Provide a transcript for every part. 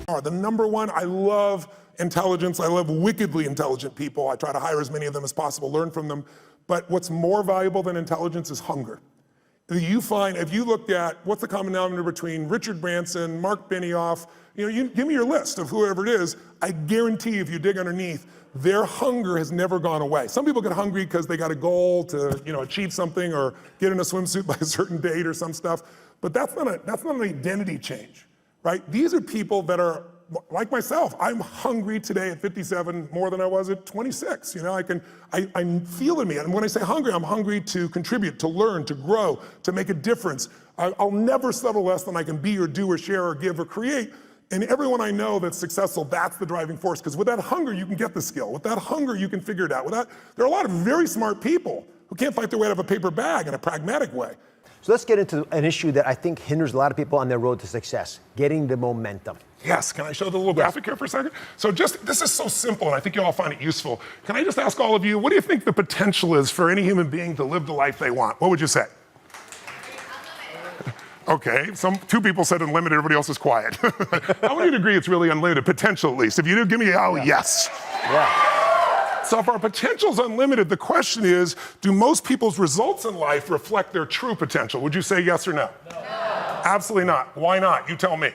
The number one, I love intelligence. I love wickedly intelligent people. I try to hire as many of them as possible, learn from them. But what's more valuable than intelligence is hunger. You find, if you looked at what's the common denominator between Richard Branson, Mark Benioff, you give me your list of whoever it is, I guarantee if you dig underneath, their hunger has never gone away. Some people get hungry because they got a goal to achieve something or get in a swimsuit by a certain date or some stuff, but that's not an identity change, right? These are people that are like myself. I'm hungry today at 57 more than I was at 26. I feel in me. And when I say hungry, I'm hungry to contribute, to learn, to grow, to make a difference. I'll never settle less than I can be or do or share or give or create. And everyone I know that's successful, that's the driving force. Because with that hunger, you can get the skill. With that hunger, you can figure it out. There are a lot of very smart people who can't fight their way out of a paper bag in a pragmatic way. So let's get into an issue that I think hinders a lot of people on their road to success, getting the momentum. Yes, can I show the little graphic here for a second? So this is so simple, and I think you'll all find it useful. Can I just ask all of you, what do you think the potential is for any human being to live the life they want? What would you say? Okay, two people said unlimited, everybody else is quiet. I want you to agree it's really unlimited, potential at least. If you do, give me yes. Yeah. So if our potential is unlimited, the question is, do most people's results in life reflect their true potential? Would you say yes or no? No. Absolutely not. Why not? You tell me.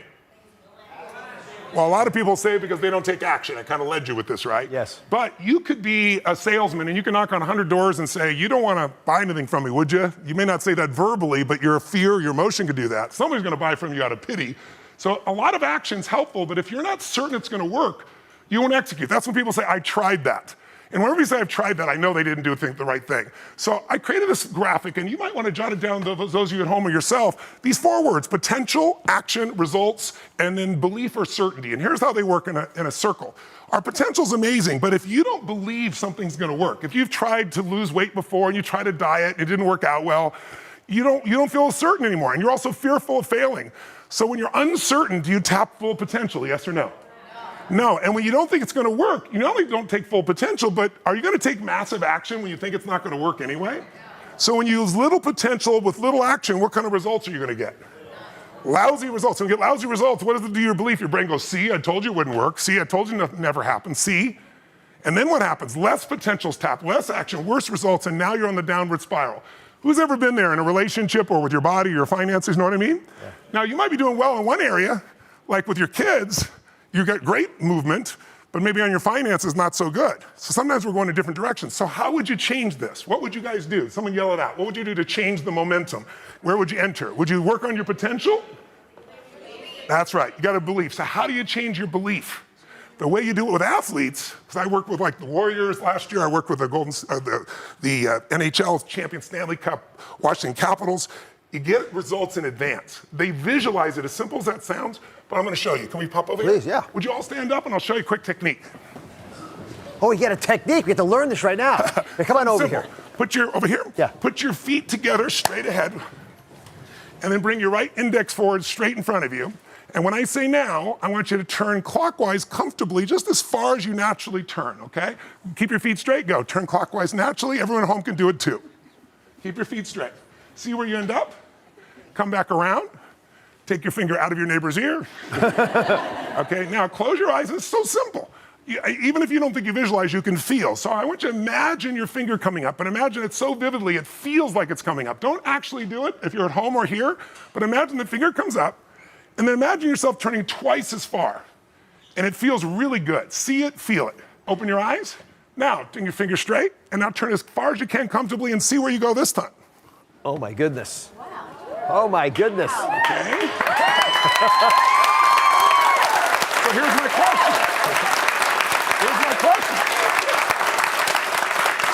Well, a lot of people say because they don't take action. I kind of led you with this, right? Yes. But you could be a salesman and you can knock on 100 doors and say, you don't want to buy anything from me, would you? You may not say that verbally, but your fear, your emotion could do that. Somebody's going to buy from you out of pity. So a lot of action's helpful, but if you're not certain it's going to work, you won't execute. That's when people say, I tried that. And whenever you say I've tried that, I know they didn't do the right thing. So I created this graphic, and you might want to jot it down, those of you at home or yourself, these 4 words: potential, action, results, and then belief or certainty. And here's how they work in a circle. Our potential's amazing, but if you don't believe something's going to work, if you've tried to lose weight before and you tried to diet and it didn't work out well, you don't feel certain anymore, and you're also fearful of failing. So when you're uncertain, do you tap full potential, yes or no? No, and when you don't think it's going to work, you not only don't take full potential, but are you going to take massive action when you think it's not going to work anyway? So when you use little potential with little action, what kind of results are you going to get? Lousy results. When you get lousy results, what does it do to your belief? Your brain goes, see, I told you it wouldn't work. See, I told you nothing never happened. See? And then what happens? Less potential's tapped, less action, worse results, and now you're on the downward spiral. Who's ever been there in a relationship or with your body, your finances, you know what I mean? Yeah. Now, you might be doing well in one area, like with your kids. You get great movement, but maybe on your finances, not so good. So sometimes we're going in different directions. So how would you change this? What would you guys do? Someone yell it out. What would you do to change the momentum? Where would you enter? Would you work on your potential? That's right, you got to believe. So how do you change your belief? The way you do it with athletes, because I worked with the Warriors last year, I worked with the NHL champion Stanley Cup, Washington Capitals. You get results in advance. They visualize it, as simple as that sounds, but I'm going to show you. Can we pop over here? Please, yeah. Would you all stand up and I'll show you a quick technique. Oh, you got a technique. We have to learn this right now. Hey, come on over here. Over here? Yeah. Put your feet together straight ahead, and then bring your right index forward straight in front of you. And when I say now, I want you to turn clockwise comfortably, just as far as you naturally turn, okay? Keep your feet straight, go. Turn clockwise naturally. Everyone at home can do it too. Keep your feet straight. See where you end up? Come back around. Take your finger out of your neighbor's ear. Okay, now close your eyes. It's so simple. Even if you don't think you visualize, you can feel. So I want you to imagine your finger coming up, and imagine it so vividly it feels like it's coming up. Don't actually do it if you're at home or here, but imagine the finger comes up, and then imagine yourself turning twice as far. And it feels really good. See it, feel it. Open your eyes. Now, bring your finger straight, and now turn as far as you can comfortably and see where you go this time. Oh my goodness. Wow. Oh my goodness. Okay. So here's my question.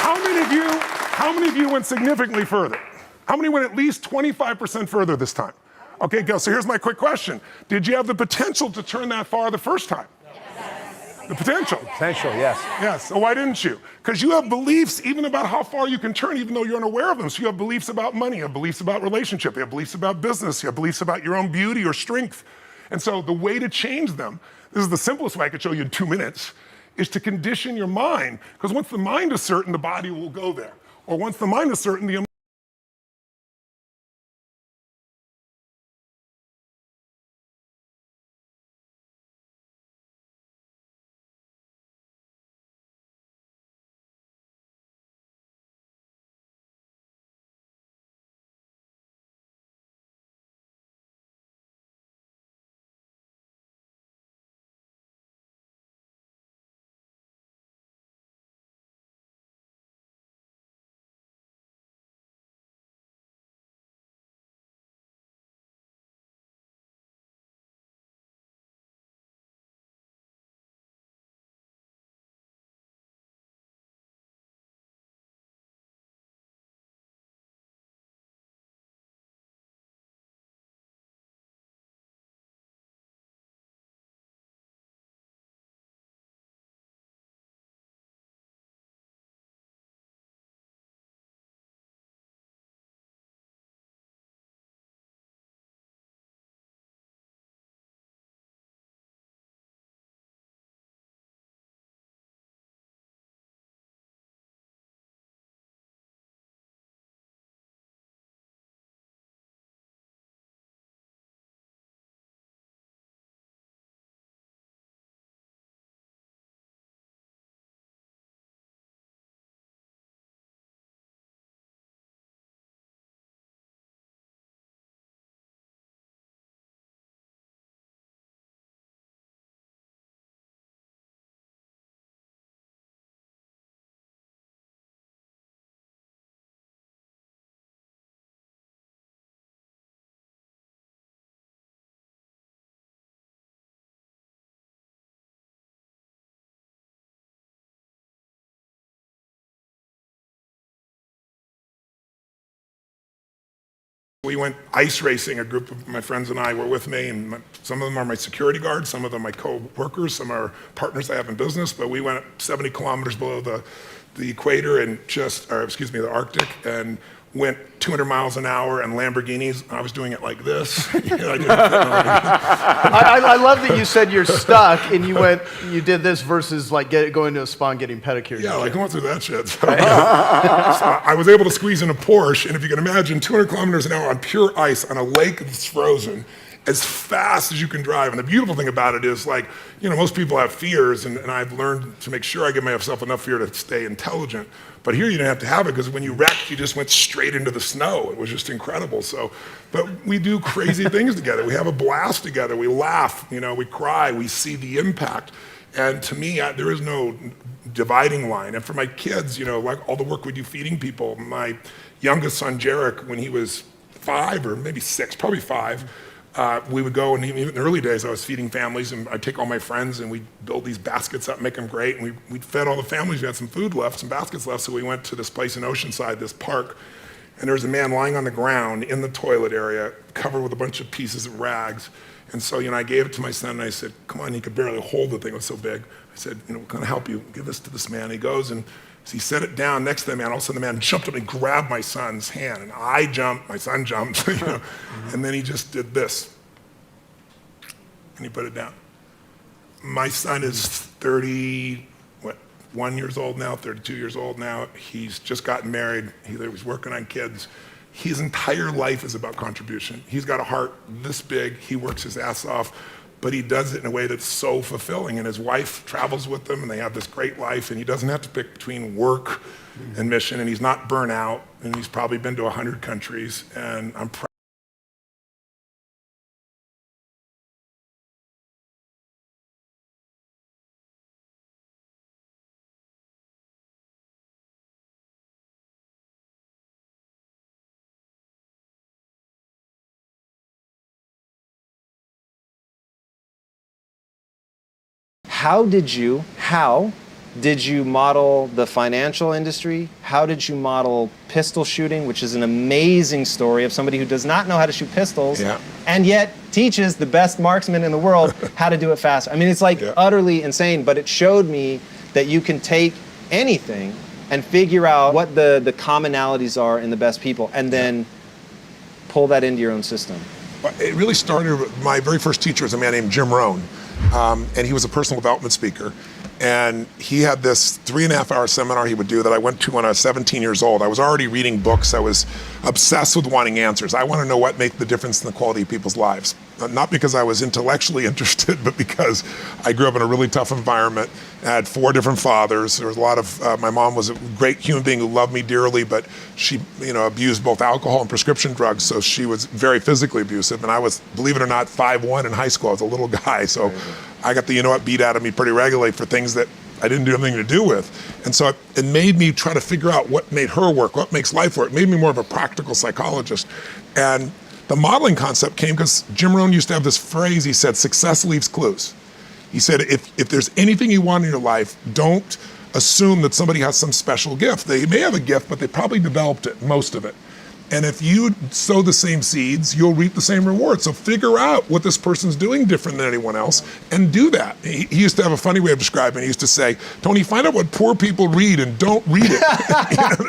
How many of you went significantly further? How many went at least 25% further this time? Okay, go. So here's my quick question. Did you have the potential to turn that far the first time? The potential. Potential, yes. Yes. So why didn't you? Because you have beliefs even about how far you can turn, even though you're unaware of them. So you have beliefs about money, you have beliefs about relationship, you have beliefs about business, you have beliefs about your own beauty or strength. And so the way to change them, this is the simplest way I could show you in 2 minutes, is to condition your mind. Because once the mind is certain, the body will go there. Or once the mind is certain, the We went ice racing. A group of my friends and I were with me, and some of them are my security guards, some of them my co-workers, some are partners I have in business, but we went 70 kilometers below the equator and the Arctic, and went 200 miles an hour in Lamborghinis. I was doing it like this. I love that you said you're stuck and you did this versus like going to a spa and getting pedicures. Yeah, like going through that shit. So, so I was able to squeeze in a Porsche, and if you can imagine 200 kilometers an hour on pure ice on a lake that's frozen, as fast as you can drive. And the beautiful thing about it is, like, most people have fears, and I've learned to make sure I give myself enough fear to stay intelligent. But here you didn't have to have it, because when you wrecked, you just went straight into the snow. It was just incredible. So, but we do crazy things together. We have a blast together. We laugh, we cry, we see the impact. And to me, there is no dividing line. And for my kids, like all the work we do feeding people, my youngest son, Jarek, when he was 5 or maybe 6, probably 5, we would go, and even in the early days, I was feeding families, and I'd take all my friends, and we'd build these baskets up, make them great, and we'd fed all the families. We had some food left, some baskets left, so we went to this place in Oceanside, this park, and there was a man lying on the ground in the toilet area, covered with a bunch of pieces of rags. And so, I gave it to my son, and I said, come on, he could barely hold the thing, it was so big. I said, what can I help you? Give this to this man. He goes, and so he set it down next to the man. All of a sudden, the man jumped up and grabbed my son's hand, and I jumped, my son jumped, and then he just did this. And he put it down. My son is 31 years old now, 32 years old now. He's just gotten married. He's working on kids. His entire life is about contribution. He's got a heart this big. He works his ass off, but he does it in a way that's so fulfilling. And his wife travels with them, and they have this great life, and he doesn't have to pick between work and mission, and he's not burnt out, and he's probably been to 100 countries, and I'm proud. How did you model the financial industry? How did you model pistol shooting, which is an amazing story of somebody who does not know how to shoot pistols, and yet teaches the best marksman in the world how to do it fast? I mean, it's like utterly insane, but it showed me that you can take anything and figure out what the commonalities are in the best people, and then pull that into your own system. It really started with my very first teacher was a man named Jim Rohn. And he was a personal development speaker. And he had this 3.5-hour seminar he would do that I went to when I was 17 years old. I was already reading books. I was obsessed with wanting answers. I want to know what made the difference in the quality of people's lives. Not because I was intellectually interested, but because I grew up in a really tough environment. I had 4 different fathers. There was a lot of, my mom was a great human being who loved me dearly, but she, abused both alcohol and prescription drugs, so she was very physically abusive. And I was, believe it or not, 5'1" in high school. I was a little guy, so I got the beat out of me pretty regularly for things that I didn't do anything to do with. And so it made me try to figure out what made her work, what makes life work. It made me more of a practical psychologist. And the modeling concept came because Jim Rohn used to have this phrase. He said, success leaves clues. He said, if there's anything you want in your life, don't assume that somebody has some special gift. They may have a gift, but they probably developed it, most of it. And if you sow the same seeds, you'll reap the same reward. So figure out what this person's doing different than anyone else and do that. He used to have a funny way of describing it. He used to say, Tony, find out what poor people read and don't read it.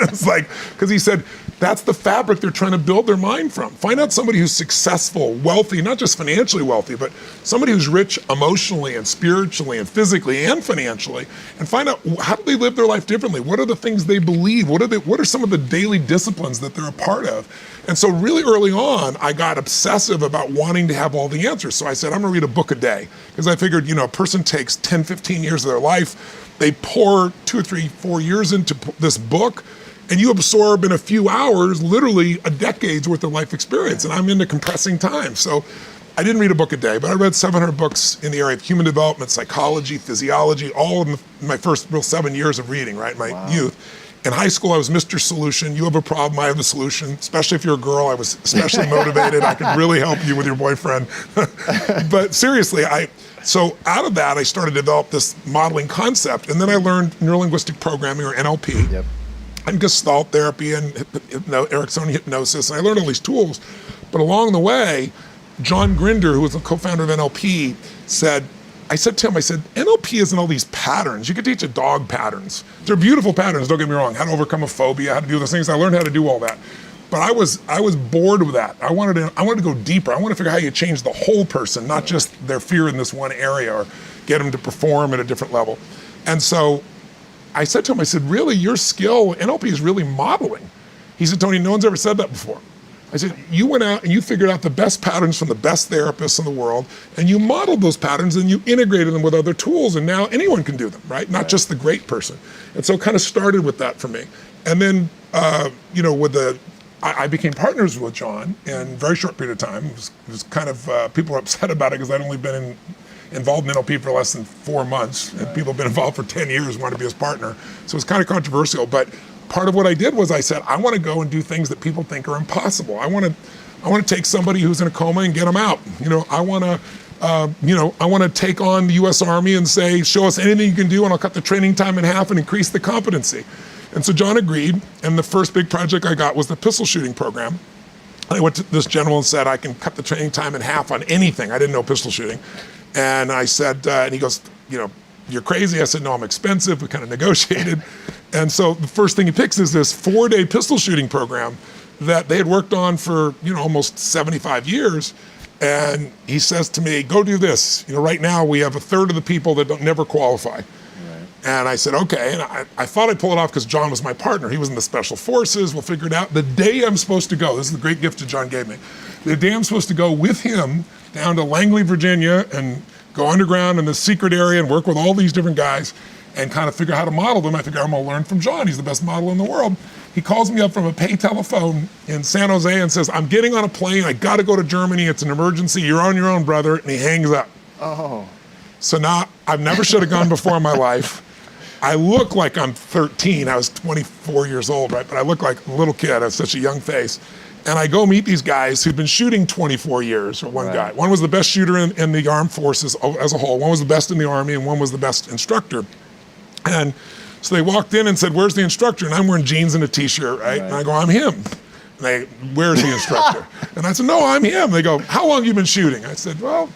It's like, because he said, that's the fabric they're trying to build their mind from. Find out somebody who's successful, wealthy, not just financially wealthy, but somebody who's rich emotionally and spiritually and physically and financially, and find out how do they live their life differently? What are the things they believe? What are some of the daily disciplines that they're a part of? And so really early on, I got obsessive about wanting to have all the answers. So I said, I'm gonna read a book a day. Because I figured, a person takes 10, 15 years of their life, they pour 2 or 3, 4 years into this book, and you absorb in a few hours, literally a decade's worth of life experience. And I'm into compressing time. So I didn't read a book a day, but I read 700 books in the area of human development, psychology, physiology, all in my first real 7 years of reading, right, my youth. In high school, I was Mr. Solution. You have a problem, I have a solution. Especially if you're a girl, I was especially motivated. I could really help you with your boyfriend. But seriously, so out of that, I started to develop this modeling concept. And then I learned neurolinguistic programming, or NLP. and Gestalt therapy and Ericksonian hypnosis. And I learned all these tools. But along the way, John Grinder, who was the co-founder of NLP, I said to him, NLP isn't all these patterns. You could teach a dog patterns. They're beautiful patterns, don't get me wrong. How to overcome a phobia, how to do those things. I learned how to do all that. But I was bored with that. I wanted to go deeper. I wanted to figure out how you change the whole person, not just their fear in this one area, or get them to perform at a different level. And so I said to him, really, your skill, NLP is really modeling. He said, Tony, no one's ever said that before. I said, you went out and you figured out the best patterns from the best therapists in the world, and you modeled those patterns and you integrated them with other tools, and now anyone can do them, right? Not just the great person. And so it kind of started with that for me. And then, I became partners with John in a very short period of time. It was kind of, people were upset about it because I'd only been involved in NLP for less than 4 months, and people have been involved for 10 years, wanted to be his partner. So it was kind of controversial, but part of what I did was I said, I want to go and do things that people think are impossible. I want to take somebody who's in a coma and get them out. I want to take on the U.S. Army and say, show us anything you can do and I'll cut the training time in half and increase the competency. And so John agreed, and the first big project I got was the pistol shooting program. I went to this general and said, I can cut the training time in half on anything. I didn't know pistol shooting. And I said, and he goes, you're crazy. I said, no, I'm expensive. We kind of negotiated. And so the first thing he picks is this 4-day pistol shooting program that they had worked on for, almost 75 years. And he says to me, go do this. Right now we have a third of the people that never qualify. Right. And I said, okay. And I thought I'd pull it off because John was my partner. He was in the special forces. We'll figure it out. The day I'm supposed to go, this is the great gift that John gave me. The day I'm supposed to go with him down to Langley, Virginia, and go underground in the secret area and work with all these different guys and kind of figure out how to model them. I figure I'm going to learn from John. He's the best model in the world. He calls me up from a pay telephone in San Jose and says, I'm getting on a plane. I got to go to Germany. It's an emergency. You're on your own, brother. And he hangs up. Oh. So now I've never shot a gun before in my life. I look like I'm 13. I was 24 years old, right? But I look like a little kid. I have such a young face. And I go meet these guys who'd been shooting 24 years, or one guy. One was the best shooter in the armed forces as a whole. One was the best in the Army, and one was the best instructor. And so they walked in and said, where's the instructor? And I'm wearing jeans and a t-shirt, right? And I go, I'm him. And they, where's the instructor? And I said, no, I'm him. They go, how long have you been shooting? I said, well,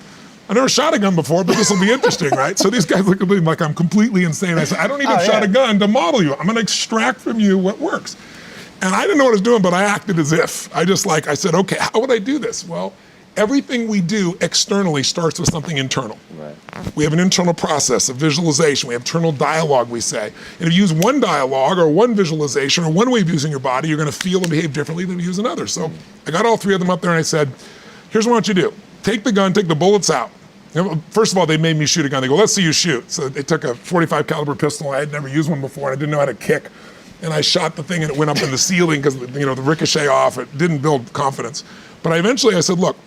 I never shot a gun before, but this will be interesting, right? So these guys look at me like I'm completely insane. I said, I don't even shot a gun to model you. I'm going to extract from you what works. And I didn't know what I was doing, but I acted as if. I said, okay, how would I do this? Well, everything we do externally starts with something internal. Right. We have an internal process of visualization. We have internal dialogue, we say. And if you use one dialogue or one visualization or one way of using your body, you're going to feel and behave differently than if you use another. So I got all three of them up there and I said, here's what I want you to do. Take the gun, take the bullets out. First of all, they made me shoot a gun. They go, let's see you shoot. So they took a .45 caliber pistol. I had never used one before. And I didn't know how to kick. And I shot the thing and it went up in the ceiling because the ricochet off, it didn't build confidence. But I said, look,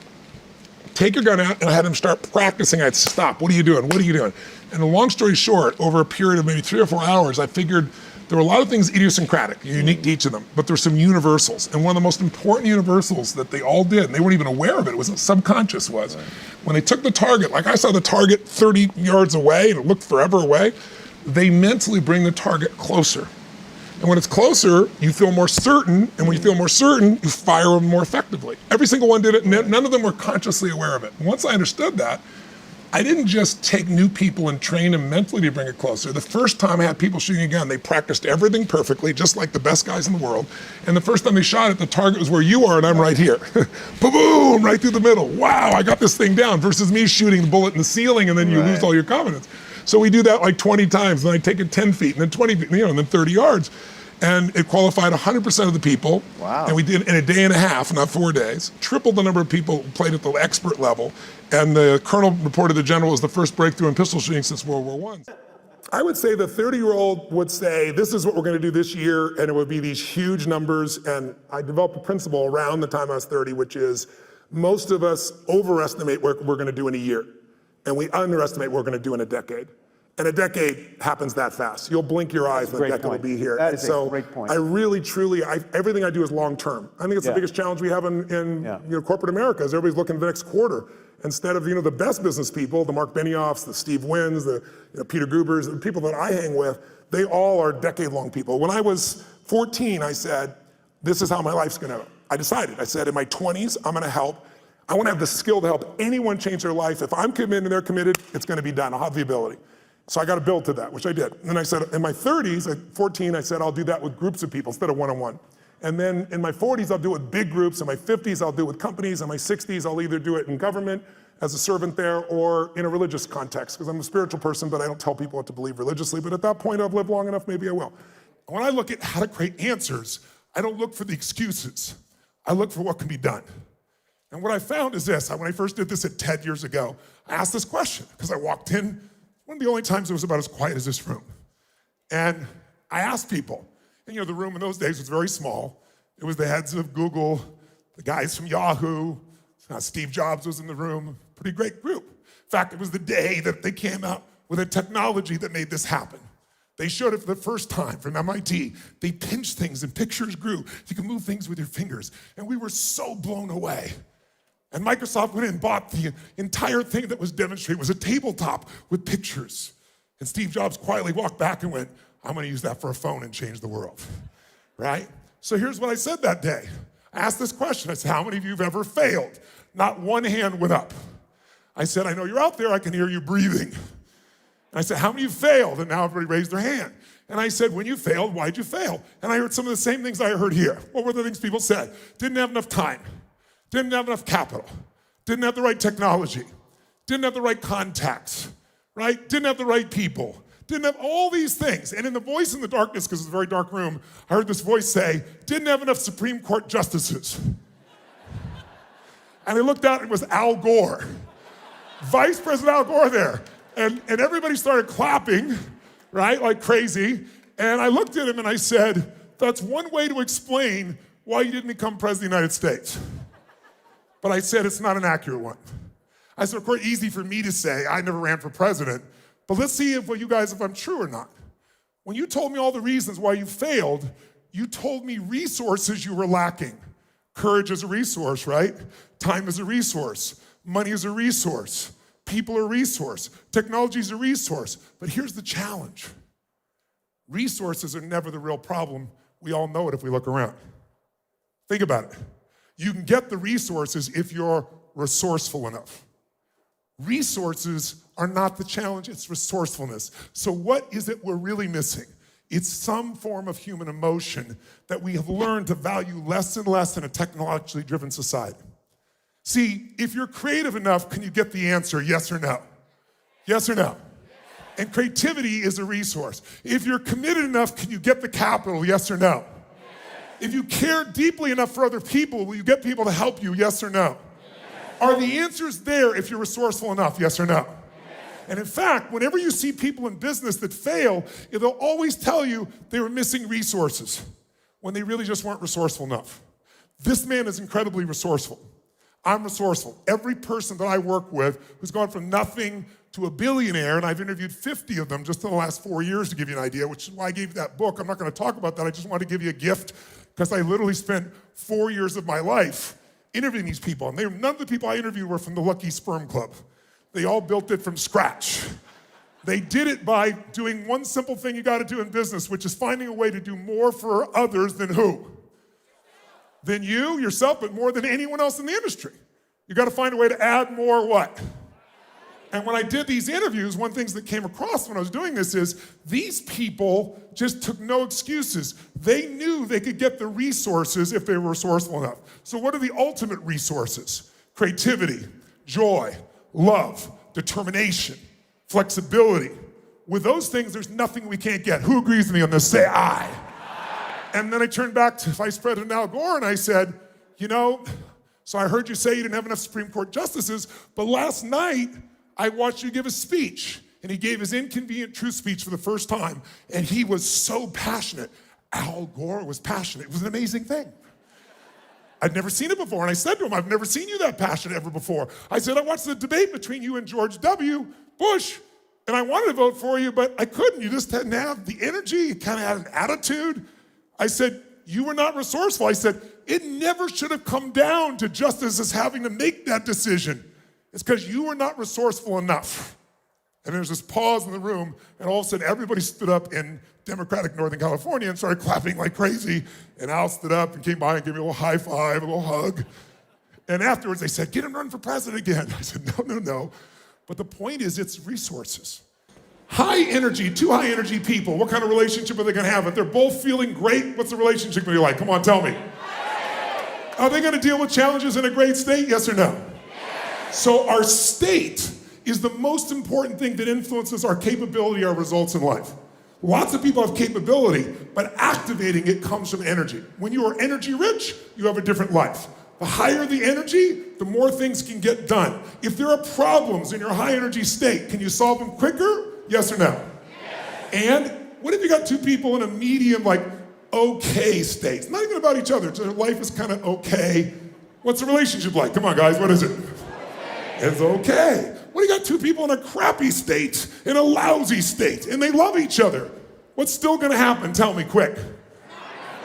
take your gun out, and I had him start practicing. I'd stop, what are you doing? What are you doing? And the long story short, over a period of maybe 3 or 4 hours, I figured there were a lot of things idiosyncratic, unique to each of them, but there's some universals. And one of the most important universals that they all did, and they weren't even aware of it, was subconscious was, when they took the target, like I saw the target 30 yards away, and it looked forever away, they mentally bring the target closer. And when it's closer, you feel more certain, and when you feel more certain, you fire them more effectively. Every single one did it, and none of them were consciously aware of it. And once I understood that, I didn't just take new people and train them mentally to bring it closer. The first time I had people shooting a gun, they practiced everything perfectly, just like the best guys in the world. And the first time they shot it, the target was where you are, and I'm right here. Boom, right through the middle. Wow, I got this thing down, versus me shooting the bullet in the ceiling, and then you lose all your confidence. So we do that like 20 times, and I take it 10 feet, and then 20 feet, and then 30 yards. And it qualified 100% of the people. Wow. And we did it in a day and a half, not 4 days. Tripled the number of people who played at the expert level. And the colonel reported the general was the first breakthrough in pistol shooting since World War I. I would say the 30-year-old would say, this is what we're going to do this year, and it would be these huge numbers. And I developed a principle around the time I was 30, which is most of us overestimate what we're going to do in a year, and we underestimate what we're going to do in a decade. And a decade happens that fast. You'll blink your eyes and a decade will be here. That is a great point. I really, truly, everything I do is long term. I think it's the biggest challenge we have in corporate America is everybody's looking at the next quarter. Instead of the best business people, the Mark Benioffs, the Steve Winns, the Peter Gubers, the people that I hang with, they all are decade-long people. When I was 14, I said, this is how my life's gonna, I decided. I said, in my 20s, I'm gonna help. I wanna have the skill to help anyone change their life. If I'm committed and they're committed, it's gonna be done. I'll have the ability. So I got to build to that, which I did. And then I said, in my 30s, at 14, I said, I'll do that with groups of people instead of one-on-one. And then in my 40s, I'll do it with big groups. In my 50s, I'll do it with companies. In my 60s, I'll either do it in government as a servant there or in a religious context, because I'm a spiritual person, but I don't tell people what to believe religiously. But at that point, I've lived long enough, maybe I will. When I look at how to create answers, I don't look for the excuses. I look for what can be done. And what I found is this. When I first did this at TED years ago, I asked this question because I walked in. One of the only times it was about as quiet as this room. And I asked people, and the room in those days was very small. It was the heads of Google, the guys from Yahoo, Steve Jobs was in the room, pretty great group. In fact, it was the day that they came out with a technology that made this happen. They showed it for the first time from MIT. They pinched things and pictures grew. You can move things with your fingers. And we were so blown away. And Microsoft went in and bought the entire thing that was demonstrated. It was a tabletop with pictures. And Steve Jobs quietly walked back and went, I'm gonna use that for a phone and change the world, right? So here's what I said that day. I asked this question. I said, how many of you have ever failed? Not one hand went up. I said, I know you're out there. I can hear you breathing. And I said, how many of you failed? And now everybody raised their hand. And I said, when you failed, why'd you fail? And I heard some of the same things I heard here. What were the things people said? Didn't have enough time. Didn't have enough capital, didn't have the right technology, didn't have the right contacts, right? Didn't have the right people, didn't have all these things. And in the voice in the darkness, because it's a very dark room, I heard this voice say, didn't have enough Supreme Court justices. And I looked out and it was Al Gore, Vice President Al Gore there. And everybody started clapping, right, like crazy. And I looked at him and I said, that's one way to explain why you didn't become president of the United States. But I said it's not an accurate one. I said, of course, easy for me to say, I never ran for president, but let's see if I'm true or not. When you told me all the reasons why you failed, you told me resources you were lacking. Courage is a resource, right? Time is a resource. Money is a resource. People are a resource. Technology is a resource. But here's the challenge. Resources are never the real problem. We all know it if we look around. Think about it. You can get the resources if you're resourceful enough. Resources are not the challenge, it's resourcefulness. So what is it we're really missing? It's some form of human emotion that we have learned to value less and less in a technologically driven society. See, if you're creative enough, can you get the answer, yes or no? Yes or no? And creativity is a resource. If you're committed enough, can you get the capital, yes or no? If you care deeply enough for other people, will you get people to help you, yes or no? Yes. Are the answers there if you're resourceful enough, yes or no? Yes. And in fact, whenever you see people in business that fail, they'll always tell you they were missing resources when they really just weren't resourceful enough. This man is incredibly resourceful. I'm resourceful. Every person that I work with who's gone from nothing to a billionaire, and I've interviewed 50 of them just in the last 4 years to give you an idea, which is why I gave you that book. I'm not gonna talk about that, I just wanted to give you a gift because I literally spent 4 years of my life interviewing these people. And none of the people I interviewed were from the Lucky Sperm Club. They all built it from scratch. They did it by doing one simple thing you gotta do in business, which is finding a way to do more for others than who? Than you, yourself, but more than anyone else in the industry. You gotta find a way to add more what? And when I did these interviews, one of the things that came across when I was doing this is these people just took no excuses. They knew they could get the resources if they were resourceful enough. So what are the ultimate resources? Creativity, joy, love, determination, flexibility. With those things, there's nothing we can't get. Who agrees with me on this? Say aye. And then I turned back to Vice President Al Gore and I said, so I heard you say you didn't have enough Supreme Court justices, but last night, I watched you give a speech, and he gave his inconvenient truth speech for the first time, and he was so passionate. Al Gore was passionate. It was an amazing thing. I'd never seen it before, and I said to him, I've never seen you that passionate ever before. I said, I watched the debate between you and George W. Bush, and I wanted to vote for you, but I couldn't. You just didn't have the energy. You kind of had an attitude. I said, you were not resourceful. I said, it never should have come down to justices having to make that decision. It's because you were not resourceful enough. And there's this pause in the room, and all of a sudden everybody stood up in Democratic Northern California and started clapping like crazy. And Al stood up and came by and gave me a little high five, a little hug. And afterwards they said, get him running for president again. I said, no. But the point is, it's resources. High energy, two high energy people, what kind of relationship are they gonna have? If they're both feeling great, what's the relationship gonna be like? Come on, tell me. Are they gonna deal with challenges in a great state, yes or no? So our state is the most important thing that influences our capability, our results in life. Lots of people have capability, but activating it comes from energy. When you are energy rich, you have a different life. The higher the energy, the more things can get done. If there are problems in your high energy state, can you solve them quicker? Yes or no? Yes. And what if you got two people in a medium, like, okay state? It's not even about each other. Their life is kind of okay. What's the relationship like? Come on, guys, what is it? It's okay. What do you got two people in a crappy state, in a lousy state, and they love each other? What's still gonna happen? Tell me quick.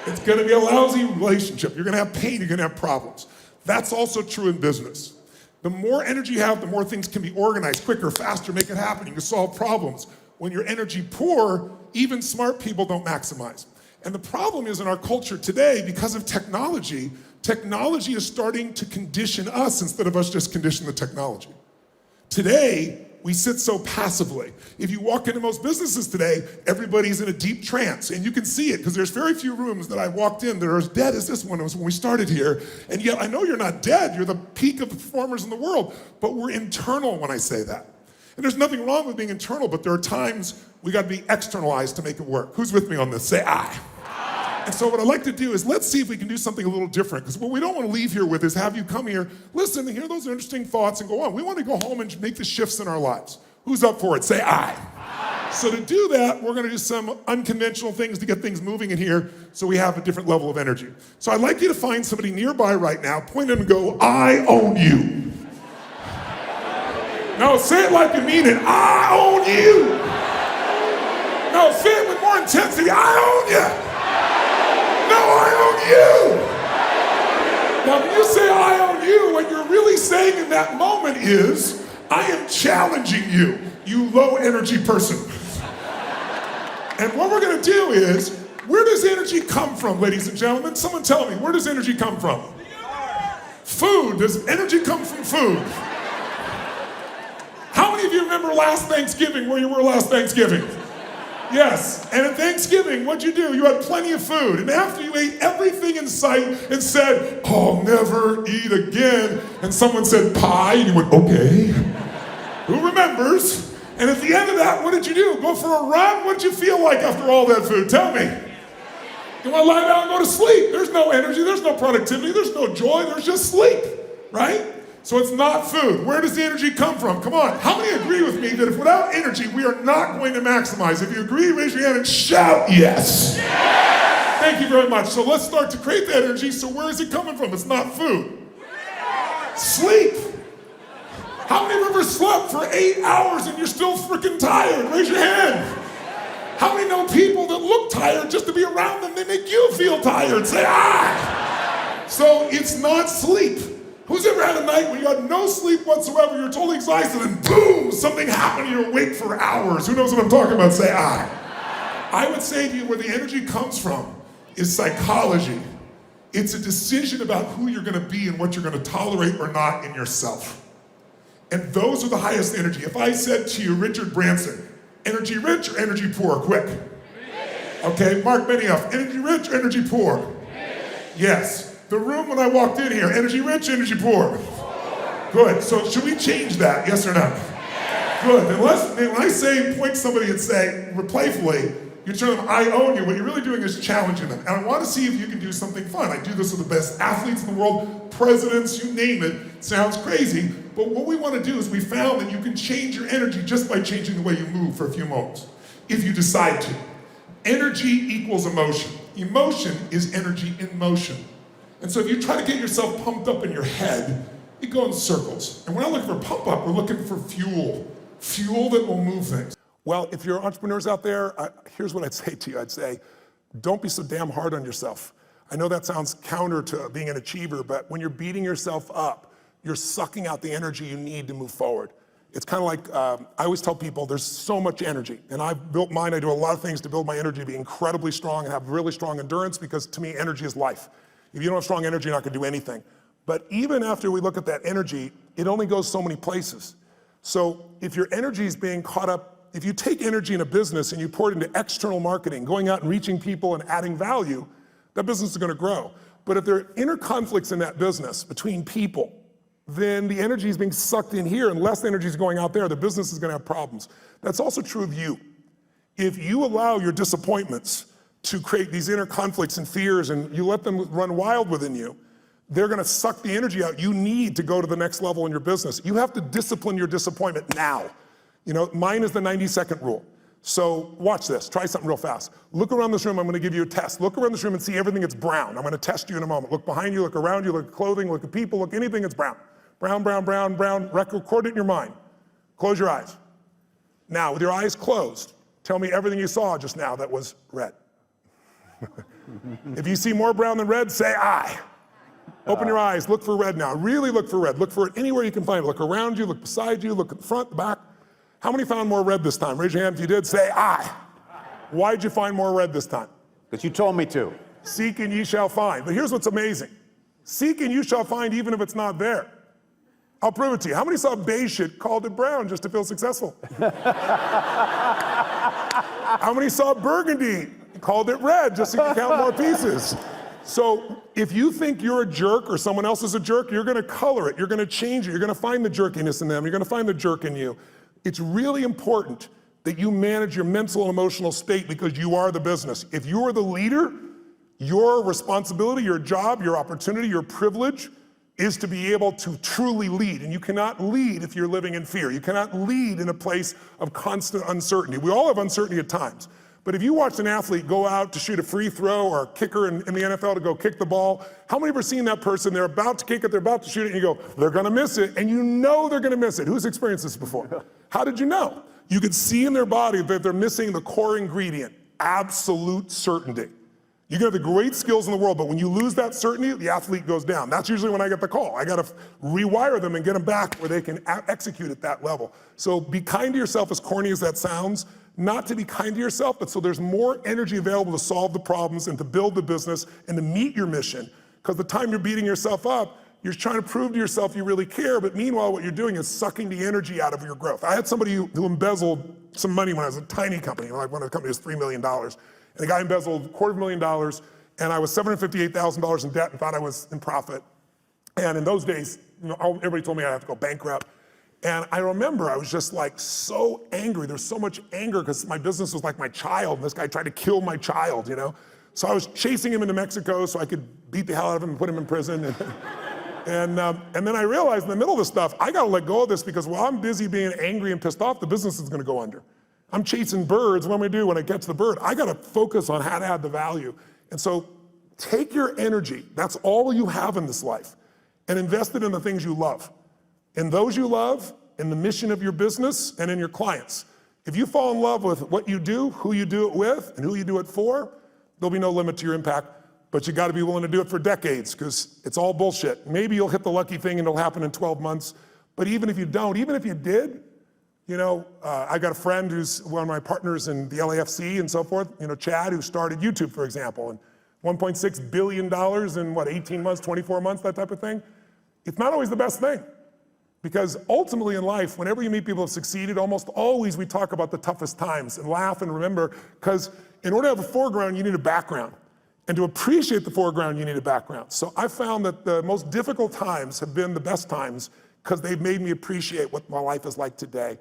It's gonna be a lousy relationship. You're gonna have pain, you're gonna have problems. That's also true in business. The more energy you have, the more things can be organized quicker, faster, make it happen. You can solve problems. When you're energy poor, even smart people don't maximize. And the problem is in our culture today, because of technology, technology is starting to condition us instead of us just condition the technology. Today, we sit so passively. If you walk into most businesses today, everybody's in a deep trance, and you can see it because there's very few rooms that I walked in that are as dead as this one was when we started here. And yet, I know you're not dead, you're the peak of the performers in the world, but we're internal when I say that. And there's nothing wrong with being internal, but there are times we gotta be externalized to make it work. Who's with me on this? Say aye. And so what I'd like to do is let's see if we can do something a little different, because what we don't want to leave here with is have you come here, listen, and hear those interesting thoughts and go on. We want to go home and make the shifts in our lives. Who's up for it? Say aye. Aye. So to do that, we're going to do some unconventional things to get things moving in here so we have a different level of energy. So I'd like you to find somebody nearby right now, point at them and go, I own you. No, say it like you mean it. I own you. No, say it with more intensity. I own you. No, I own you. Now, when you say I own you, what you're really saying in that moment is, I am challenging you, you low energy person. And what we're gonna do is, where does energy come from, ladies and gentlemen? Someone tell me, where does energy come from? Food. Does energy come from food? How many of you remember last Thanksgiving, where you were last Thanksgiving? Yes, and at Thanksgiving, what'd you do? You had plenty of food, and after you ate everything in sight and said, I'll never eat again, and someone said pie, and you went, okay. Who remembers? And at the end of that, what did you do? Go for a run? What did you feel like after all that food? Tell me. You want to lie down and go to sleep. There's no energy, there's no productivity, there's no joy, there's just sleep, right? So it's not food. Where does the energy come from? Come on. How many agree with me that if without energy, we are not going to maximize? If you agree, raise your hand and shout yes. Yes! Thank you very much. So let's start to create that energy. So where is it coming from? It's not food. Sleep. How many have ever slept for 8 hours and you're still freaking tired? Raise your hand. How many know people that look tired just to be around them? They make you feel tired. Say ah. So it's not sleep. Who's ever had a night when you had no sleep whatsoever, you're totally exhausted, and boom, something happened, you're awake for hours? Who knows what I'm talking about? Say aye. I would say to you where the energy comes from is psychology. It's a decision about who you're gonna be and what you're gonna tolerate or not in yourself. And those are the highest energy. If I said to you, Richard Branson, energy rich or energy poor? Quick. Okay, Mark Benioff, energy rich or energy poor? Yes. The room when I walked in here, energy rich, energy poor? Good. So should we change that, yes or no? Good. Then when I say point somebody and say, playfully, you tell them, I own you, what you're really doing is challenging them. And I want to see if you can do something fun. I do this with the best athletes in the world, presidents, you name it. Sounds crazy, but what we want to do is we found that you can change your energy just by changing the way you move for a few moments, if you decide to. Energy equals emotion. Emotion is energy in motion. And so if you try to get yourself pumped up in your head, you go in circles. And we're not looking for pump up, we're looking for fuel. Fuel that will move things. Well, if you're entrepreneurs out there, here's what I'd say to you. I'd say, don't be so damn hard on yourself. I know that sounds counter to being an achiever, but when you're beating yourself up, you're sucking out the energy you need to move forward. It's kind of like, I always tell people there's so much energy. And I've built mine. I do a lot of things to build my energy to be incredibly strong and have really strong endurance, because to me, energy is life. If you don't have strong energy, you're not going to do anything. But even after we look at that energy, it only goes so many places. So if your energy is being caught up, if you take energy in a business and you pour it into external marketing, going out and reaching people and adding value, that business is going to grow. But if there are inner conflicts in that business between people, then the energy is being sucked in here and less energy is going out there, the business is going to have problems. That's also true of you. If you allow your disappointments to create these inner conflicts and fears and you let them run wild within you, they're going to suck the energy out you need to go to the next level in your business. You have to discipline your disappointment now. You know, mine is the 90-second rule. So watch this, try something real fast. Look around this room, I'm gonna give you a test. Look around this room and see everything that's brown. I'm gonna test you in a moment. Look behind you, look around you, look at clothing, look at people, look anything that's brown. Brown, brown, brown, brown, record it in your mind. Close your eyes. Now, with your eyes closed, tell me everything you saw just now that was red. If you see more brown than red, say aye. Open your eyes, look for red now. Really look for red. Look for it anywhere you can find it. Look around you, look beside you, look at the front, the back. How many found more red this time? Raise your hand if you did, say aye. Why'd you find more red this time? Because you told me to. Seek and ye shall find. But here's what's amazing. Seek and you shall find even if it's not there. I'll prove it to you. How many saw beige shit, called it brown just to feel successful? How many saw burgundy, called it red just so you can count more pieces? So if you think you're a jerk or someone else is a jerk, you're gonna color it, you're gonna change it, you're gonna find the jerkiness in them, you're gonna find the jerk in you. It's really important that you manage your mental and emotional state because you are the business. If you are the leader, your responsibility, your job, your opportunity, your privilege is to be able to truly lead. And you cannot lead if you're living in fear. You cannot lead in a place of constant uncertainty. We all have uncertainty at times. But if you watch an athlete go out to shoot a free throw or a kicker in the NFL to go kick the ball, how many have ever seen that person, they're about to kick it, they're about to shoot it, and you go, they're gonna miss it, and you know they're gonna miss it. Who's experienced this before? How did you know? You could see in their body that they're missing the core ingredient, absolute certainty. You can have the great skills in the world, but when you lose that certainty, the athlete goes down. That's usually when I get the call. I gotta rewire them and get them back where they can execute at that level. So be kind to yourself, as corny as that sounds. Not to be kind to yourself, but so there's more energy available to solve the problems and to build the business and to meet your mission. Because the time you're beating yourself up, you're trying to prove to yourself you really care, but meanwhile what you're doing is sucking the energy out of your growth. I had somebody who embezzled some money when I was a tiny company, like when the company was $3 million. And the guy embezzled $250,000, and I was $758,000 in debt and thought I was in profit. And in those days, everybody told me I'd have to go bankrupt. And I remember I was just like so angry. There's so much anger because my business was like my child, and this guy tried to kill my child, you know? So I was chasing him into Mexico so I could beat the hell out of him and put him in prison. And then I realized in the middle of this stuff, I gotta let go of this because while I'm busy being angry and pissed off, the business is gonna go under. I'm chasing birds, what am I do when I catch the bird? I gotta focus on how to add the value. And so take your energy, that's all you have in this life, and invest it in the things you love. In those you love, in the mission of your business, and in your clients. If you fall in love with what you do, who you do it with, and who you do it for, there'll be no limit to your impact, but you gotta be willing to do it for decades, because it's all bullshit. Maybe you'll hit the lucky thing and it'll happen in 12 months, but even if you don't, even if you did, I got a friend who's one of my partners in the LAFC and so forth, Chad, who started YouTube, for example, and $1.6 billion in 18 months, 24 months, that type of thing. It's not always the best thing. Because ultimately in life, whenever you meet people who have succeeded, almost always we talk about the toughest times and laugh and remember, because in order to have a foreground, you need a background. And to appreciate the foreground, you need a background. So I found that the most difficult times have been the best times because they've made me appreciate what my life is like today.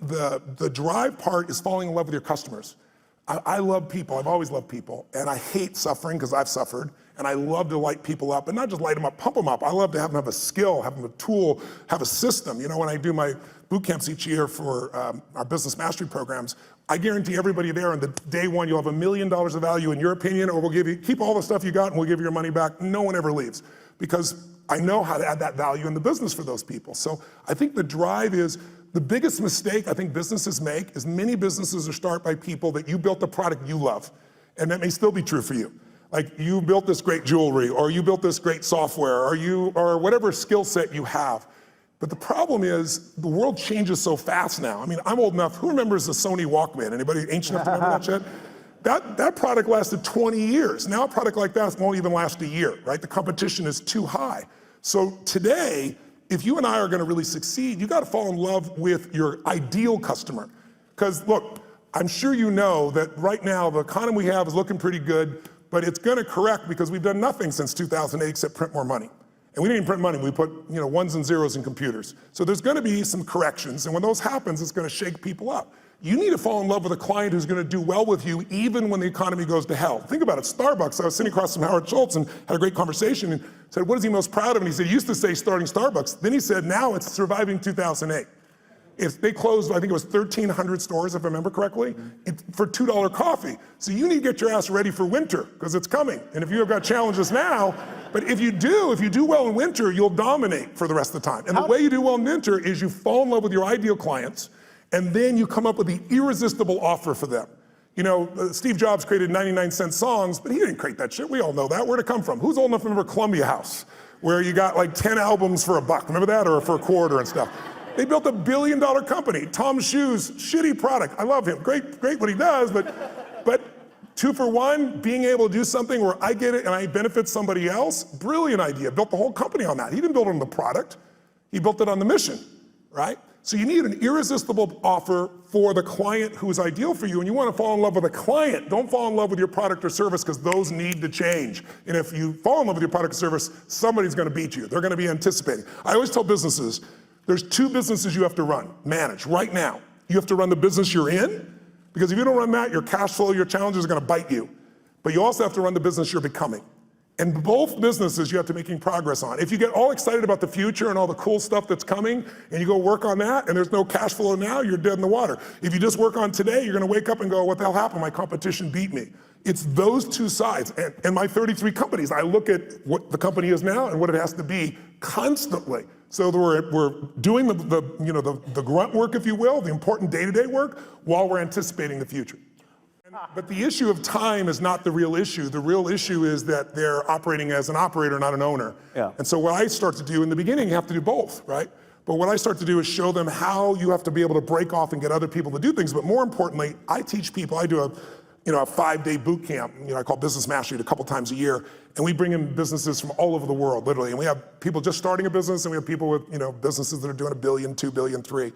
the drive part is falling in love with your customers. I love people, I've always loved people, and I hate suffering because I've suffered, and I love to light people up, and not just light them up, pump them up. I love to have them have a skill, have them a tool, have a system. You know, when I do my boot camps each year for our business mastery programs, I guarantee everybody there on the day one, you'll have $1 million of value in your opinion, or we'll give you, keep all the stuff you got and we'll give you your money back. No one ever leaves, because I know how to add that value in the business for those people. So I think the drive is, the biggest mistake I think businesses make is many businesses are started by people that you built the product you love. And that may still be true for you. Like, you built this great jewelry, or you built this great software, or whatever skill set you have. But the problem is, the world changes so fast now. I mean, I'm old enough, who remembers the Sony Walkman? Anybody ancient enough to remember that shit? That product lasted 20 years. Now a product like that won't even last a year, right? The competition is too high. So today, if you and I are gonna really succeed, you gotta fall in love with your ideal customer. Because look, I'm sure you know that right now the economy we have is looking pretty good, but it's gonna correct because we've done nothing since 2008 except print more money. And we didn't even print money, we put ones and zeros in computers. So there's gonna be some corrections, and when those happens, it's gonna shake people up. You need to fall in love with a client who's gonna do well with you even when the economy goes to hell. Think about it, Starbucks, I was sitting across from Howard Schultz and had a great conversation and said, what is he most proud of? And he said, he used to say starting Starbucks. Then he said, now it's surviving 2008. If they closed, I think it was 1,300 stores, if I remember correctly, for $2 coffee. So you need to get your ass ready for winter, because it's coming. And if you have got challenges now, but if you do well in winter, you'll dominate for the rest of the time. And the way you do well in winter is you fall in love with your ideal clients, and then you come up with the irresistible offer for them. You know, Steve Jobs created 99-cent songs, but he didn't create that shit. We all know that. Where'd it come from? Who's old enough to remember Columbia House, where you got like 10 albums for $1? Remember that? Or for a quarter and stuff. They built $1 billion company. Tom's Shoes, shitty product. I love him. Great what he does, but 2 for 1, being able to do something where I get it and I benefit somebody else, brilliant idea. Built the whole company on that. He didn't build it on the product. He built it on the mission, right? So you need an irresistible offer for the client who is ideal for you, and you want to fall in love with a client. Don't fall in love with your product or service, because those need to change. And if you fall in love with your product or service, somebody's going to beat you. They're going to be anticipating. I always tell businesses, there's 2 businesses you have to run, manage right now. You have to run the business you're in, because if you don't run that, your cash flow, your challenges are going to bite you. But you also have to run the business you're becoming. And both businesses you have to be making progress on. If you get all excited about the future and all the cool stuff that's coming, and you go work on that, and there's no cash flow now, you're dead in the water. If you just work on today, you're gonna wake up and go, what the hell happened? My competition beat me. It's those 2 sides. And my 33 companies, I look at what the company is now and what it has to be constantly. So we're doing the grunt work, if you will, the important day-to-day work, while we're anticipating the future. But the issue of time is not the real issue. The real issue is that they're operating as an operator, not an owner. Yeah. And so what I start to do, in the beginning, you have to do both, right? But what I start to do is show them how you have to be able to break off and get other people to do things. But more importantly, I teach people, I do a 5-day boot camp, I call Business Mastery, a couple times a year. And we bring in businesses from all over the world, literally. And we have people just starting a business, and we have people with businesses that are doing $1 billion, $2 billion, $3 billion.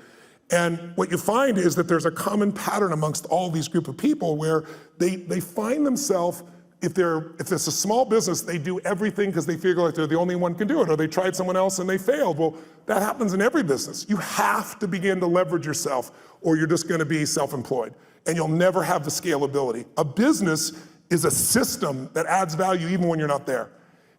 And what you find is that there's a common pattern amongst all these group of people where they find themselves, if it's a small business, they do everything because they feel like they're the only one who can do it, or they tried someone else and they failed. Well, that happens in every business. You have to begin to leverage yourself, or you're just gonna be self-employed, and you'll never have the scalability. A business is a system that adds value even when you're not there.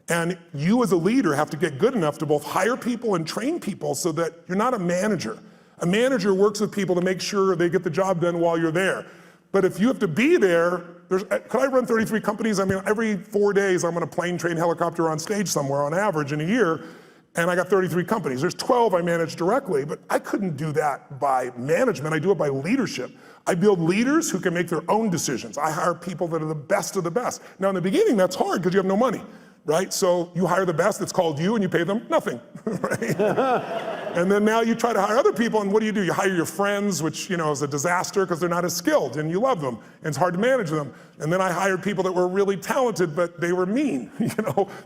And you as a leader have to get good enough to both hire people and train people so that you're not a manager. A manager works with people to make sure they get the job done while you're there. But if you have to be there, could I run 33 companies? I mean, every 4 days I'm on a plane, train, helicopter, on stage somewhere on average in a year, and I got 33 companies. There's 12 I manage directly, but I couldn't do that by management. I do it by leadership. I build leaders who can make their own decisions. I hire people that are the best of the best. Now in the beginning, that's hard because you have no money, right? So you hire the best, it's called you, and you pay them nothing, right? And then now you try to hire other people, and what do? You hire your friends, which is a disaster because they're not as skilled, and you love them, and it's hard to manage them. And then I hired people that were really talented, but they were mean, they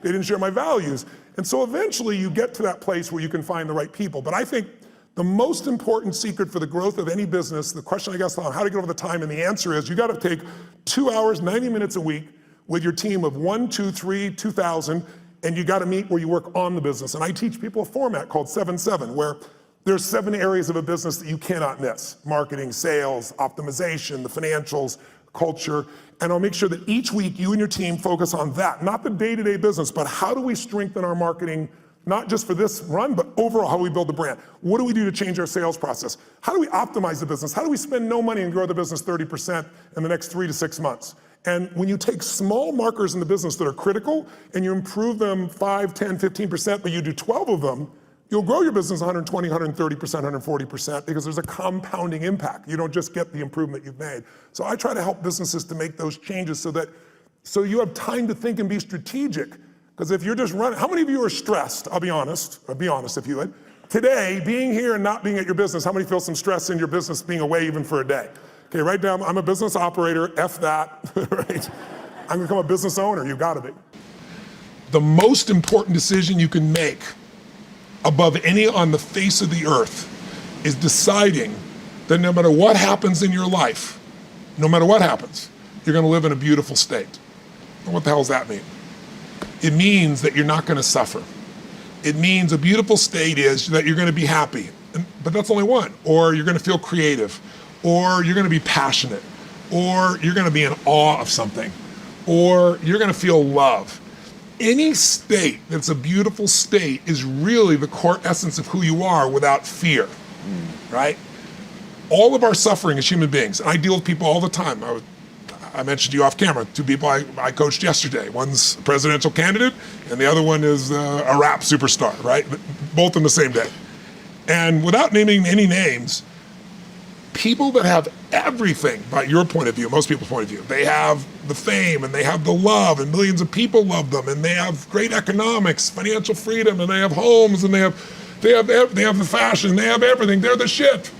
didn't share my values. And so eventually you get to that place where you can find the right people. But I think the most important secret for the growth of any business, the question I guess, how to get over the time, and the answer is you gotta take 2 hours, 90 minutes a week with your team of 1, 2, 3, 2,000, and you gotta meet where you work on the business. And I teach people a format called 7-7, where There's 7 areas of a business that you cannot miss: marketing, sales, optimization, the financials, culture. And I'll make sure that each week you and your team focus on that, not the day-to-day business, but how do we strengthen our marketing, not just for this run, but overall how we build the brand. What do we do to change our sales process? How do we optimize the business? How do we spend no money and grow the business 30% in the next 3 to 6 months? And when you take small markers in the business that are critical and you improve them 5, 10, 15%, but you do 12 of them, you'll grow your business 120, 130%, 140% because there's a compounding impact. You don't just get the improvement you've made. So I try to help businesses to make those changes so you have time to think and be strategic. Because if you're just running, how many of you are stressed? I'll be honest if you would. Today, being here and not being at your business, how many feel some stress in your business being away even for a day? Okay, write down, I'm a business operator, F that, right? I'm gonna become a business owner, you gotta be. The most important decision you can make above any on the face of the earth is deciding that no matter what happens in your life, no matter what happens, you're gonna live in a beautiful state. And what the hell does that mean? It means that you're not gonna suffer. It means a beautiful state is that you're gonna be happy, but that's only one. Or you're gonna feel creative, or you're gonna be passionate, or you're gonna be in awe of something, or you're gonna feel love. Any state that's a beautiful state is really the core essence of who you are without fear, right? All of our suffering as human beings, and I deal with people all the time. I mentioned to you off camera, 2 people I coached yesterday. One's a presidential candidate, and the other one is a rap superstar, right? Both in the same day. And without naming any names, people that have everything, by your point of view, most people's point of view, they have the fame and they have the love and millions of people love them and they have great economics, financial freedom, and they have homes and they have the fashion, they have everything, they're the shit.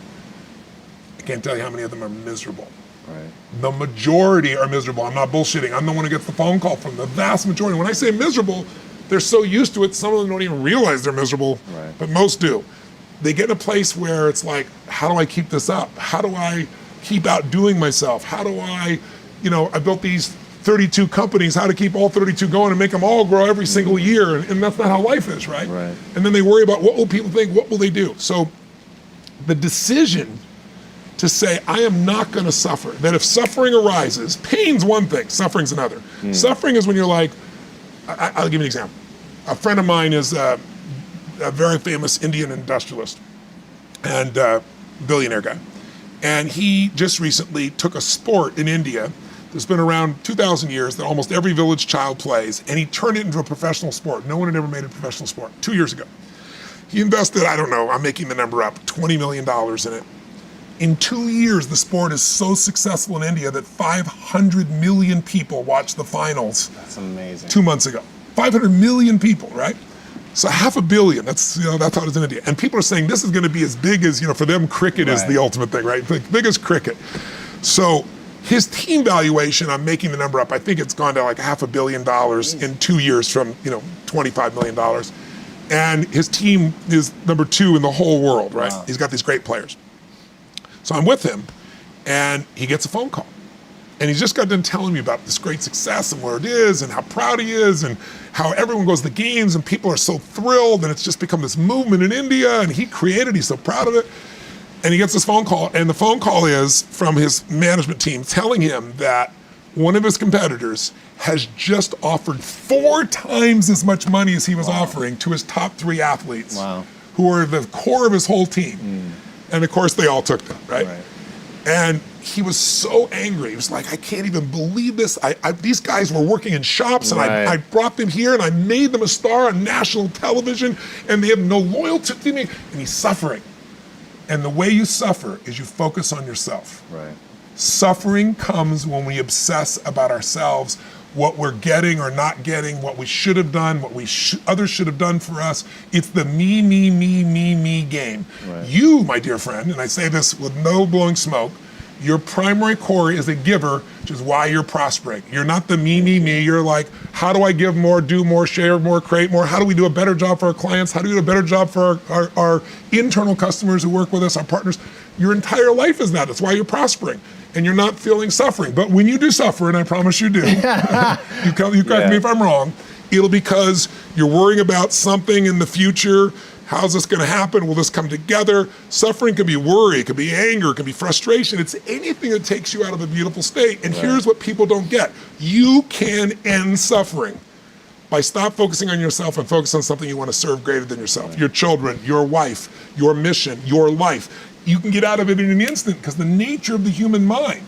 I can't tell you how many of them are miserable. Right. The majority are miserable. I'm not bullshitting. I'm the one who gets the phone call from the vast majority. When I say miserable, they're so used to it, some of them don't even realize they're miserable, right. But most do. They get in a place where it's like, how do I keep this up? How do I keep outdoing myself? How do I built these 32 companies, how to keep all 32 going and make them all grow every single year. And that's not how life is, right? Right. And then they worry about what will people think, what will they do? So the decision to say, I am not gonna suffer, that if suffering arises, pain's one thing, suffering's another. Suffering is when you're like, I'll give you an example. A friend of mine is a very famous Indian industrialist and billionaire guy. And he just recently took a sport in India that's been around 2,000 years that almost every village child plays, and he turned it into a professional sport. No one had ever made a professional sport, 2 years ago. He invested, I don't know, I'm making the number up, $20 million in it. In 2 years, the sport is so successful in India that 500 million people watched the finals. That's amazing. 2 months ago. 500 million people, right? So 500 million, that's how it is in India. And people are saying this is gonna be as big as, for them cricket is the ultimate thing, right? Like, big as cricket. So his team valuation, I'm making the number up, I think it's gone to like $500 million in 2 years from, $25 million. And his team is number 2 in the whole world, right? Wow. He's got these great players. So I'm with him, and he gets a phone call. And he's just got done telling me about this great success and where it is and how proud he is and how everyone goes to the games and people are so thrilled and it's just become this movement in India and he created, he's so proud of it. And he gets this phone call, and the phone call is from his management team telling him that one of his competitors has just offered 4 times as much money as he was offering to his top 3 athletes who are the core of his whole team. And of course they all took them, right? And he was so angry. He was like, I can't even believe this. These guys were working in shops and I brought them here and I made them a star on national television and they have no loyalty to me. And he's suffering. And the way you suffer is you focus on yourself. Right. Suffering comes when we obsess about ourselves, what we're getting or not getting, what we should have done, what others should have done for us. It's the me game. Right. You, my dear friend, and I say this with no blowing smoke, your primary core is a giver, which is why you're prospering. You're not the me. You're like, how do I give more, do more, share more, create more? How do we do a better job for our clients? How do we do a better job for our internal customers who work with us, our partners? Your entire life is that. That's why you're prospering. And you're not feeling suffering. But when you do suffer, and I promise you do, you correct me if I'm wrong, it'll because you're worrying about something in the future, How's this going to happen? Will this come together? Suffering can be worry, it can be anger, it can be frustration. It's anything that takes you out of a beautiful state. And here's what people don't get. You can end suffering by stop focusing on yourself and focus on something you want to serve greater than yourself. Your children, your wife, your mission, your life. You can get out of it in an instant because the nature of the human mind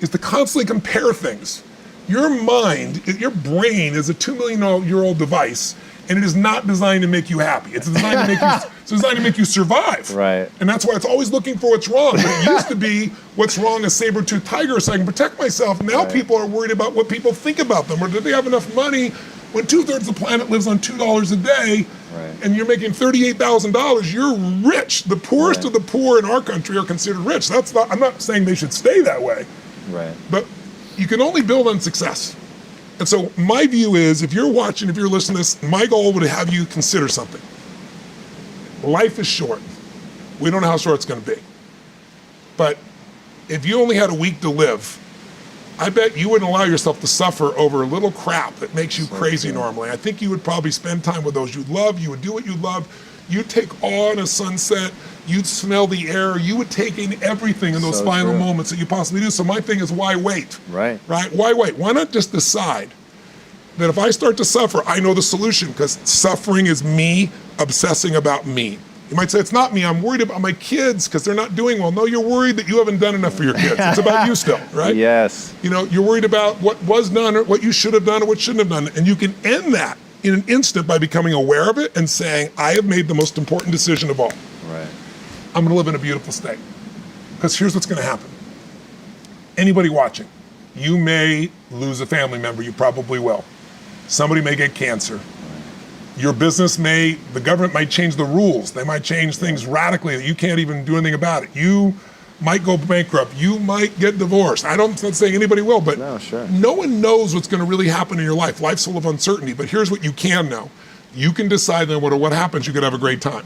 is to constantly compare things. Your mind, your brain is a 2 million year old device, and it is not designed to make you happy. It's designed to make you, it's designed to make you survive. Right. And that's why it's always looking for what's wrong. But it used to be what's wrong, a saber-toothed tiger, so I can protect myself. Now people are worried about what people think about them, or do they have enough money when 2/3 of the planet lives on $2 a day, and you're making $38,000, you're rich. The poorest of the poor in our country are considered rich. That's not, I'm not saying they should stay that way. Right. But you can only build on success. And so my view is, if you're watching, if you're listening to this, my goal would have you consider something. Life is short. We don't know how short it's going to be. But if you only had a week to live, I bet you wouldn't allow yourself to suffer over a little crap that makes you crazy normally. I think you would probably spend time with those you love. You would do what you love. You'd take awe in a sunset. You'd smell the air. You would take in everything in those final moments that you possibly do. So my thing is, why wait? Right. Right? Why wait? Why not just decide that if I start to suffer, I know the solution, because suffering is me obsessing about me. You might say, it's not me, I'm worried about my kids because they're not doing well. No, you're worried that you haven't done enough for your kids. It's about you still, right? Yes. You know, you're worried about what was done or what you should have done or what shouldn't have done. And you can end that in an instant by becoming aware of it and saying, I have made the most important decision of all. Right. I'm gonna live in a beautiful state. Because here's what's gonna happen. Anybody watching, you may lose a family member, you probably will. Somebody may get cancer. Your business the government might change the rules. They might change things radically that you can't even do anything about it. You might go bankrupt. You might get divorced. I'm not saying anybody will, but no one knows what's going to really happen in your life. Life's full of uncertainty, but here's what you can know. You can decide no matter what happens, you could have a great time.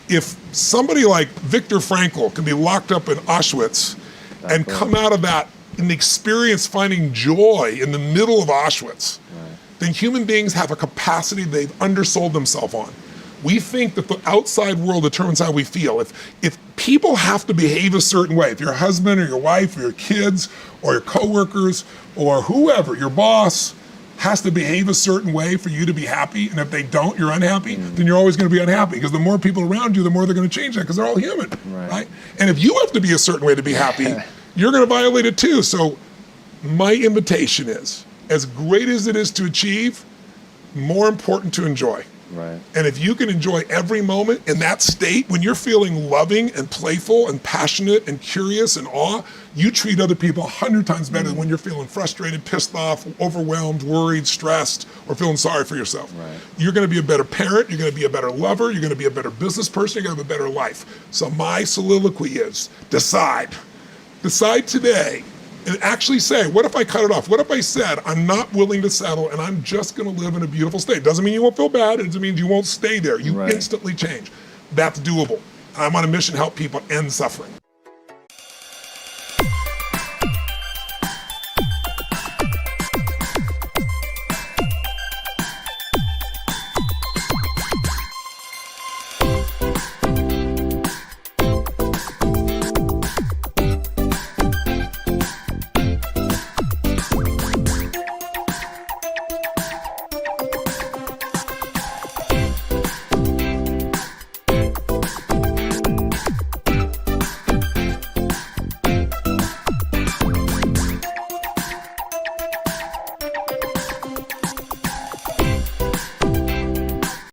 If somebody like Viktor Frankl can be locked up in Auschwitz and come out of that and experience finding joy in the middle of Auschwitz, then human beings have a capacity they've undersold themselves on. We think that the outside world determines how we feel. If people have to behave a certain way, if your husband or your wife or your kids or your coworkers or whoever, your boss, has to behave a certain way for you to be happy, and if they don't, you're unhappy, then you're always going to be unhappy, because the more people around you, the more they're going to change that, because they're all human, right? And if you have to be a certain way to be happy, you're going to violate it too. So my invitation is, as great as it is to achieve, more important to enjoy. Right. And if you can enjoy every moment in that state, when you're feeling loving and playful and passionate and curious and awe, you treat other people 100 times better than when you're feeling frustrated, pissed off, overwhelmed, worried, stressed, or feeling sorry for yourself. Right. You're going to be a better parent, you're going to be a better lover, you're going to be a better business person, you're going to have a better life. So my soliloquy is, decide. Decide today. And actually say, what if I cut it off? What if I said, I'm not willing to settle and I'm just gonna live in a beautiful state? Doesn't mean you won't feel bad, it doesn't mean you won't stay there. You instantly change. That's doable. I'm on a mission to help people end suffering.